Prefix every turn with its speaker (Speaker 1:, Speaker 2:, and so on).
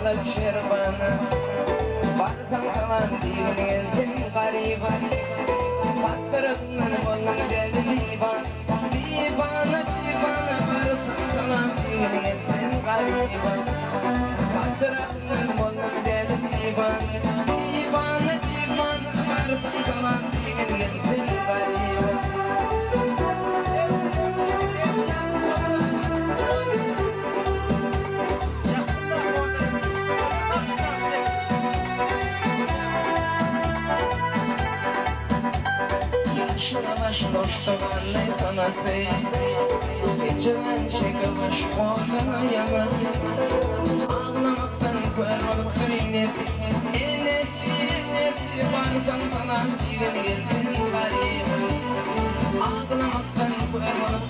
Speaker 1: alıp şerbanı Barsan kalan diğin gelsin gariba Baktırıklar bolun geldi divan Divana divana barsan kalan diğin gelsin gariba Baktırıklar bolun geldi divan Divana divana barsan kalan diğin gelsin gariba Yaşlamaş dostlarla tanıtı İçilen çekilmiş boğazına yaması Ağlamaktan kör olup kırınıp İnesi barsan sana bir gelsin garip Ağlamaktan kör olup